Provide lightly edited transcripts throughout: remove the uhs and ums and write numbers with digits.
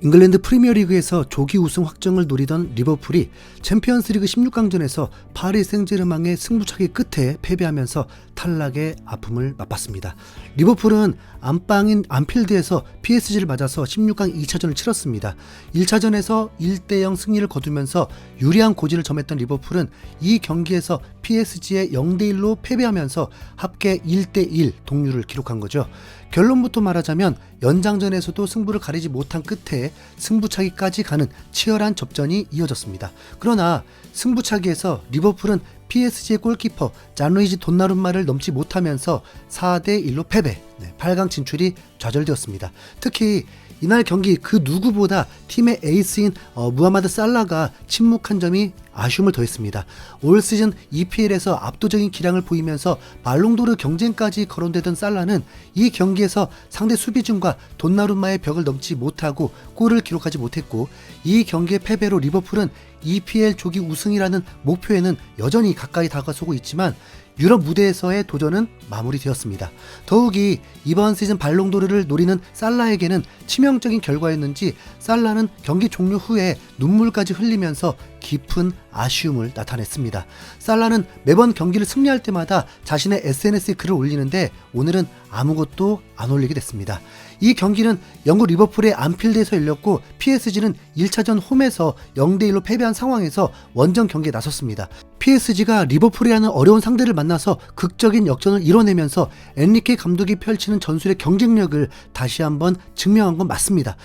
잉글랜드 프리미어리그에서 조기 우승 확정을 노리던 리버풀이 챔피언스리그 16강전에서 파리 생제르맹의 승부차기 끝에 패배하면서 탈락의 아픔을 맛봤습니다. 리버풀은 안방인 안필드에서 PSG를 맞아서 16강 2차전을 치렀습니다. 1차전에서 1대0 승리를 거두면서 유리한 고지를 점했던 리버풀은 이 경기에서 PSG에 0대1로 패배하면서 합계 1대1 동률을 기록한 거죠. 결론부터 말하자면 연장전에서도 승부를 가리지 못한 끝에 승부차기까지 가는 치열한 접전이 이어졌습니다. 그러나 승부차기에서 리버풀은 PSG의 골키퍼 잔루이지 돈나룸마를 넘지 못하면서 4대1로 패배, 8강 진출이 좌절되었습니다. 특히 이날 경기 그 누구보다 팀의 에이스인 무하마드 살라가 침묵한 점이 아쉬움을 더했습니다. 올 시즌 EPL에서 압도적인 기량을 보이면서 발롱도르 경쟁까지 거론되던 살라는 이 경기에서 상대 수비진과 돈나룸마의 벽을 넘지 못하고 골을 기록하지 못했고, 이 경기의 패배로 리버풀은 EPL 조기 우승이라는 목표에는 여전히 가까이 다가서고 있지만 유럽 무대에서의 도전은 마무리되었습니다. 더욱이 이번 시즌 발롱도르를 노리는 살라에게는 치명적인 결과였는지 살라는 경기 종료 후에 눈물까지 흘리면서 깊은 아쉬움을 나타냈습니다. 살라는 매번 경기를 승리할 때마다 자신의 SNS에 글을 올리는데 오늘은 아무것도 안 올리게 됐습니다. 이 경기는 영국 리버풀의 안필드에서 열렸고 PSG는 1차전 홈에서 0대1로 패배한 상황에서 원정 경기에 나섰습니다. PSG가 리버풀이라는 어려운 상대를 만나서 극적인 역전을 이뤄내면서 엔리케 감독이 펼치는 전술의 경쟁력을 다시 한번 증명한 건 맞습니다.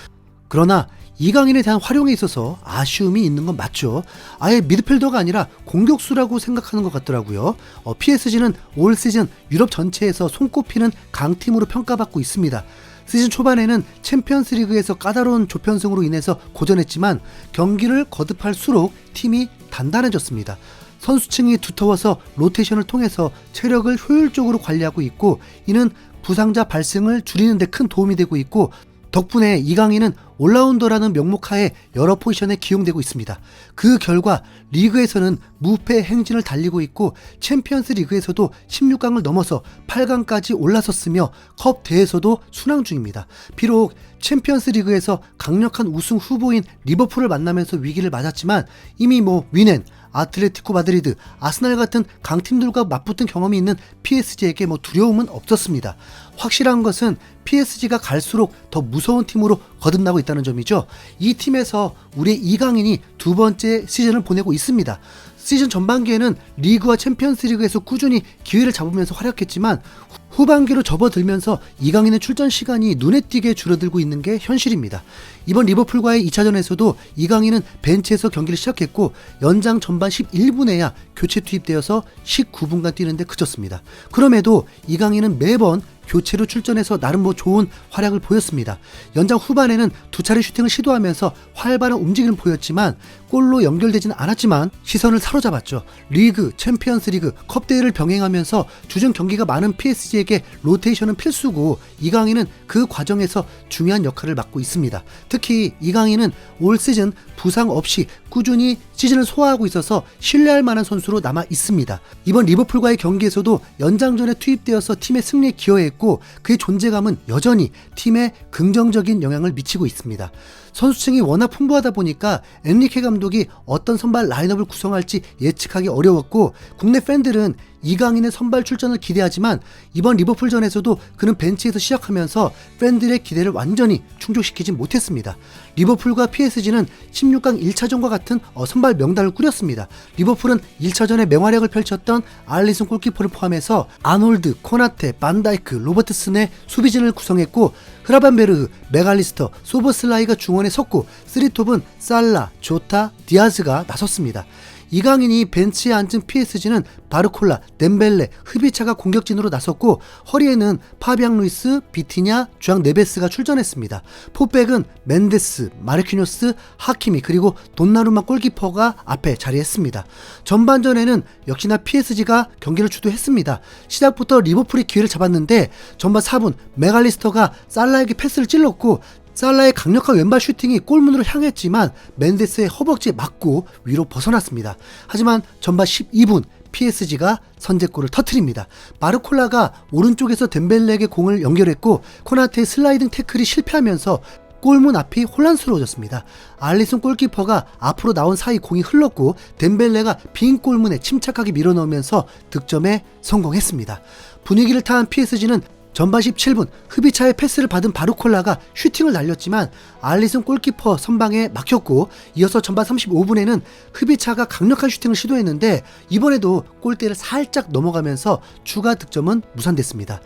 그러나 이강인에 대한 활용에 있어서 아쉬움이 있는 건 맞죠. 아예 미드필더가 아니라 공격수라고 생각하는 것 같더라고요. PSG는 올 시즌 유럽 전체에서 손꼽히는 강팀으로 평가받고 있습니다. 시즌 초반에는 챔피언스리그에서 까다로운 조편성으로 인해서 고전했지만 경기를 거듭할수록 팀이 단단해졌습니다. 선수층이 두터워서 로테이션을 통해서 체력을 효율적으로 관리하고 있고, 이는 부상자 발생을 줄이는 데 큰 도움이 되고 있고, 덕분에 이강인은 올라운더라는 명목하에 여러 포지션에 기용되고 있습니다. 그 결과 리그에서는 무패 행진을 달리고 있고 챔피언스 리그에서도 16강을 넘어서 8강까지 올라섰으며 컵 대회에서도 순항 중입니다. 비록 챔피언스 리그에서 강력한 우승 후보인 리버풀을 만나면서 위기를 맞았지만 이미 위넨, 아틀레티코 마드리드, 아스날 같은 강팀들과 맞붙은 경험이 있는 PSG에게 두려움은 없었습니다. 확실한 것은 PSG가 갈수록 더 무서운 팀으로 거듭나고 있다는 점이죠. 이 팀에서 우리의 이강인이 두 번째 시즌을 보내고 있습니다. 시즌 전반기에는 리그와 챔피언스리그에서 꾸준히 기회를 잡으면서 활약했지만 후반기로 접어들면서 이강인의 출전 시간이 눈에 띄게 줄어들고 있는 게 현실입니다. 이번 리버풀과의 2차전에서도 이강인은 벤치에서 경기를 시작했고 연장 전반 11분에야 교체 투입되어서 19분간 뛰는데 그쳤습니다. 그럼에도 이강인은 매번 교체로 출전해서 나름 좋은 활약을 보였습니다. 연장 후반에는 두 차례 슈팅을 시도하면서 활발한 움직임을 보였지만 골로 연결되지는 않았지만 시선을 사로잡았죠. 리그, 챔피언스리그, 컵대회를 병행하면서 주전 경기가 많은 PSG에게 로테이션은 필수고 이강인은 그 과정에서 중요한 역할을 맡고 있습니다. 특히 이강인은 올 시즌 부상 없이 꾸준히 시즌을 소화하고 있어서 신뢰할 만한 선수로 남아 있습니다. 이번 리버풀과의 경기에서도 연장전에 투입되어서 팀의 승리에 기여했고 그의 존재감은 여전히 팀에 긍정적인 영향을 미치고 있습니다. 선수층이 워낙 풍부하다 보니까 엔리케 감독이 어떤 선발 라인업을 구성할지 예측하기 어려웠고 국내 팬들은 이강인의 선발 출전을 기대하지만 이번 리버풀전에서도 그는 벤치에서 시작하면서 팬들의 기대를 완전히 충족시키지 못했습니다. 리버풀과 PSG는 16강 1차전과 같은 선발 명단을 꾸렸습니다. 리버풀은 1차전에 맹활약을 펼쳤던 알리슨 골키퍼를 포함해서 아놀드, 코나테, 반다이크, 로버트슨의 수비진을 구성했고 흐라반베르흐, 메갈리스터, 소보슬라이가 중원에 섰고 3톱은 살라, 조타, 디아즈가 나섰습니다. 이강인이 벤치에 앉은 PSG는 바르콜라, 덴벨레, 흐비차가 공격진으로 나섰고 허리에는 파비앙 루이스, 비티냐, 주앙 네베스가 출전했습니다. 포백은 멘데스, 마르키뇨스, 하키미 그리고 돈나루마 골키퍼가 앞에 자리했습니다. 전반전에는 역시나 PSG가 경기를 주도했습니다. 시작부터 리버풀이 기회를 잡았는데 전반 4분 메갈리스터가 살라에게 패스를 찔렀고 살라의 강력한 왼발 슈팅이 골문으로 향했지만 멘데스의 허벅지에 맞고 위로 벗어났습니다. 하지만 전반 12분 PSG가 선제골을 터뜨립니다. 바르콜라가 오른쪽에서 덴벨레에게 공을 연결했고 코나테의 슬라이딩 태클이 실패하면서 골문 앞이 혼란스러워졌습니다. 알리송 골키퍼가 앞으로 나온 사이 공이 흘렀고 덴벨레가 빈 골문에 침착하게 밀어넣으면서 득점에 성공했습니다. 분위기를 타한 PSG는 전반 17분 흐비차의 패스를 받은 바르콜라가 슈팅을 날렸지만 알리송 골키퍼 선방에 막혔고, 이어서 전반 35분에는 흐비차가 강력한 슈팅을 시도했는데 이번에도 골대를 살짝 넘어가면서 추가 득점은 무산됐습니다.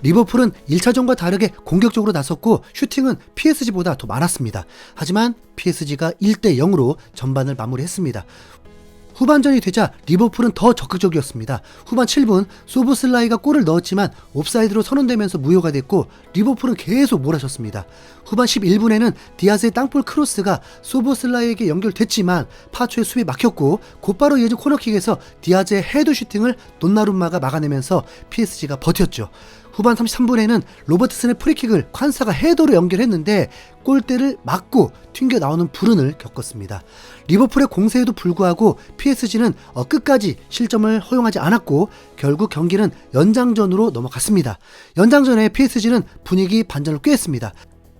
리버풀은 1차전과 다르게 공격적으로 나섰고 슈팅은 PSG보다 더 많았습니다. 하지만 PSG가 1대0으로 전반을 마무리했습니다. 후반전이 되자 리버풀은 더 적극적이었습니다. 후반 7분 소보슬라이가 골을 넣었지만 옵사이드로 선언되면서 무효가 됐고 리버풀은 계속 몰아쳤습니다. 후반 11분에는 디아즈의 땅볼 크로스가 소보슬라이에게 연결됐지만 파초의 수비에 막혔고 곧바로 이어진 코너킥에서 디아즈의 헤더 슈팅을 돈나룸마가 막아내면서 PSG가 버텼죠. 후반 33분에는 로버트슨의 프리킥을 칸사가 헤더로 연결했는데 골대를 맞고 튕겨 나오는 불운을 겪었습니다. 리버풀의 공세에도 불구하고 PSG는 끝까지 실점을 허용하지 않았고 결국 경기는 연장전으로 넘어갔습니다. 연장전에 PSG는 분위기 반전을 꾀했습니다.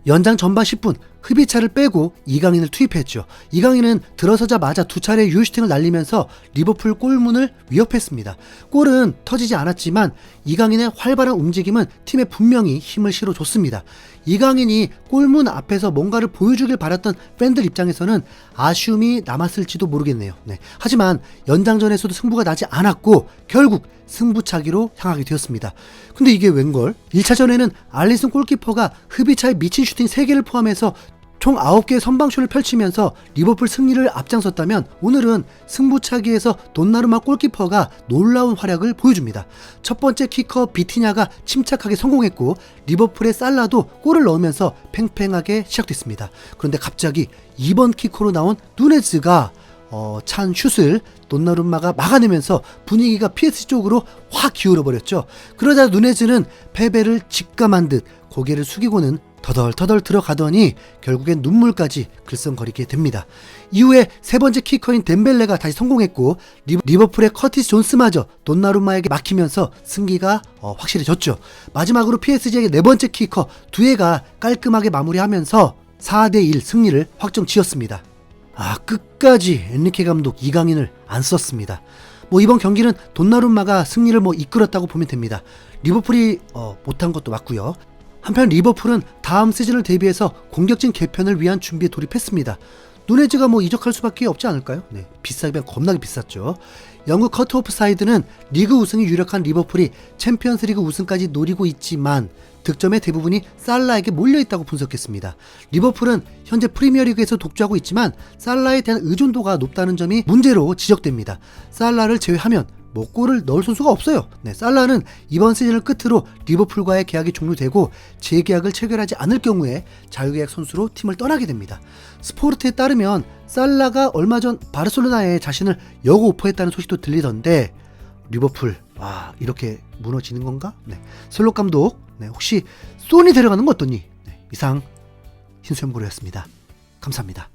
연장 전반 10분 흐비차를 빼고 이강인을 투입했죠. 이강인은 들어서자마자 두 차례 유효슈팅을 날리면서 리버풀 골문을 위협했습니다. 골은 터지지 않았지만 이강인의 활발한 움직임은 팀에 분명히 힘을 실어줬습니다. 이강인이 골문 앞에서 뭔가를 보여주길 바랐던 팬들 입장에서는 아쉬움이 남았을지도 모르겠네요. 하지만 연장전에서도 승부가 나지 않았고 결국 승부차기로 향하게 되었습니다. 근데 이게 웬걸? 1차전에는 알리슨 골키퍼가 흐비차의 미친 슈팅 3개를 포함해서 총 9개의 선방쇼를 펼치면서 리버풀 승리를 앞장섰다면 오늘은 승부차기에서 돈나루마 골키퍼가 놀라운 활약을 보여줍니다. 첫 번째 키커 비티냐가 침착하게 성공했고 리버풀의 살라도 골을 넣으면서 팽팽하게 시작됐습니다. 그런데 갑자기 2번 키커로 나온 누네즈가 찬 슛을 돈나룸마가 막아내면서 분위기가 PSG 쪽으로 확 기울어버렸죠. 그러자 누네즈는 패배를 직감한 듯 고개를 숙이고는 터덜터덜 들어가더니 결국엔 눈물까지 글썽거리게 됩니다. 이후에 세 번째 키커인 덴벨레가 다시 성공했고 리버풀의 커티스 존스마저 돈나룸마에게 막히면서 승기가 확실해졌죠. 마지막으로 PSG에게 네 번째 키커 두에가 깔끔하게 마무리하면서 4대1 승리를 확정지었습니다. 끝까지 엔리케 감독 이강인을 안 썼습니다. 이번 경기는 돈나룸마가 승리를 이끌었다고 보면 됩니다. 리버풀이 못한 것도 맞고요. 한편 리버풀은 다음 시즌을 대비해서 공격진 개편을 위한 준비에 돌입했습니다. 누네즈가 이적할 수밖에 없지 않을까요? 비싸면 겁나게 비쌌죠. 영국 커트오프 사이드는 리그 우승이 유력한 리버풀이 챔피언스리그 우승까지 노리고 있지만 득점의 대부분이 살라에게 몰려있다고 분석했습니다. 리버풀은 현재 프리미어리그에서 독주하고 있지만 살라에 대한 의존도가 높다는 점이 문제로 지적됩니다. 살라를 제외하면 골을 넣을 선수가 없어요. 살라는 이번 시즌을 끝으로 리버풀과의 계약이 종료되고 재계약을 체결하지 않을 경우에 자유계약 선수로 팀을 떠나게 됩니다. 스포르트에 따르면 살라가 얼마 전 바르셀로나에 자신을 여고 오퍼했다는 소식도 들리던데 리버풀 이렇게 무너지는 건가? 슬롯 감독 혹시 소니 데려가는 거 어떠니? 이상 흰수염고래였습니다. 감사합니다.